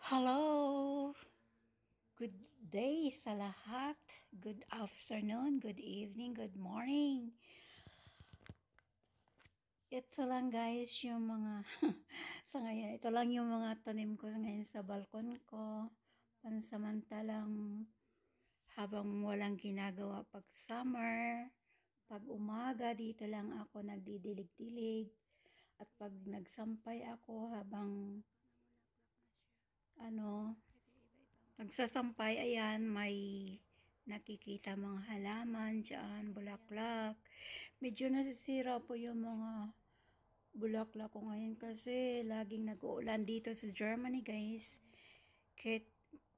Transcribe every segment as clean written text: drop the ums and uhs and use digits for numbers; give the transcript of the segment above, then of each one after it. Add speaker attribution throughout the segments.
Speaker 1: Hello! Good day sa lahat. Good afternoon, good evening, good morning. Ito lang guys yung mga, sa ngayon, ito lang yung mga tanim ko ngayon sa balkon ko. Pansamantalang habang walang ginagawa pag summer, pag umaga dito lang ako nagdidilig-dilig. At pag nagsampay ako habang nagsasampay, ayan, may nakikita mga halaman dyan, bulaklak. Medyo nasisira po yung mga bulaklak ko ngayon kasi laging nag-uulan dito sa Germany, guys. Kahit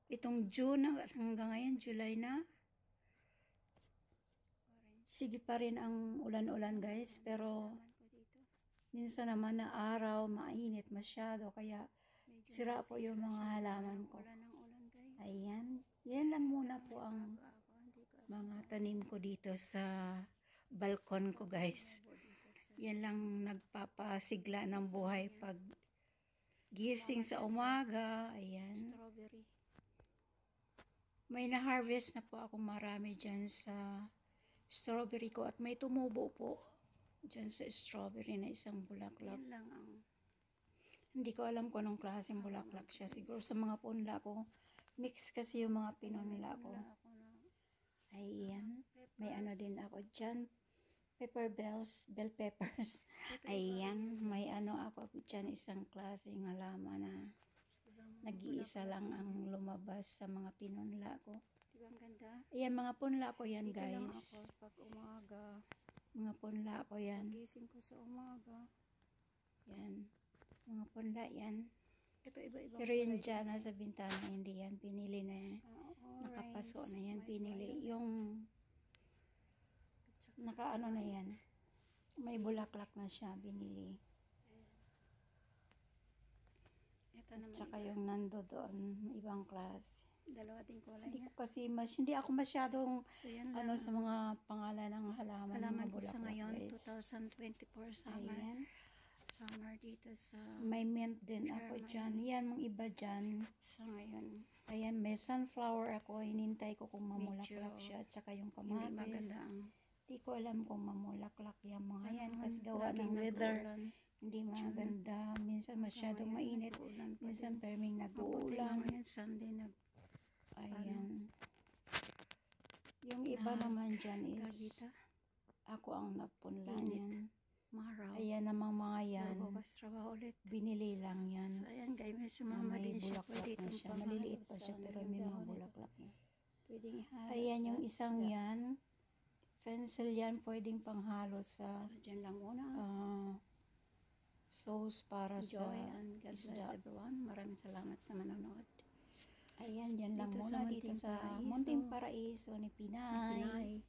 Speaker 1: itong June hanggang ngayon, July na. Sige pa rin ang ulan-ulan, guys. Pero minsan naman na araw, mainit masyado. Kaya sira po yung mga halaman ko. Ayan. Yan lang muna po ang mga tanim ko dito sa balkon ko, guys. Yan lang nagpapasigla ng buhay pag gising sa umaga. Ayan. May na-harvest na po akong marami dyan sa strawberry ko. At may tumubo po dyan sa strawberry na isang bulaklak. Yan lang ang... Hindi ko alam kung anong klaseng bulaklak siya. Siguro sa mga punla ko. Mix kasi yung mga pinunla ko. Ayan. May ano din ako dyan. Pepper bells, bell peppers. Ayan. May ano ako dyan, isang klaseng halaman na nag-iisa lang ang lumabas sa mga pinunla ko. Diba ang ganda? Ayan, mga punla ko yan, guys. Dito lang ako pag umaga. Mga punla ko yan. Gising ko sa umaga. Yan. Mga punla yan. Ito iba-iba. Pero yun dyan, nasa bintana, hindi yan. Pinili na yan. Nakapaso na yan. Pinili. Yung nakaano na yan. May bulaklak na siya. Binili. Ito naman. At saka yung nando doon. Ibang klase. Dalawa din kulay niya. Hindi ako masyadong sa mga pangalan ng halaman. Halaman ko sa ngayon, 2024 summer. Ayan. Summer dito sa... May mint din ako dyan. Yan, mga iba dyan. Sa ngayon. Ayan, may sunflower ako. Hinintay ko kung mamulaklak siya. At saka yung kamatis. Hindi maganda ang... Hindi ko alam kung mamulaklak yung mga yan. Kasi gawa ng weather. Hindi maganda. Minsan masyadong mainit. Minsan perming nag-uulan. Ngayon, Sunday Ayan. Yung iba naman dyan is... Ako ang nagpunla niyan. Ayan namang mga yan. Binili lang yan. So, ayan guys, may bulaklak na siya. Maliliit pa siya pero may mga bulaklak na. Ayan yung isang yan. Pencil yan. Pwedeng panghalo sa dyan lang muna. Sauce para sa isda. Maraming salamat sa manonood. Ayan, yan lang muna dito sa Munting Paraiso ni Pinay.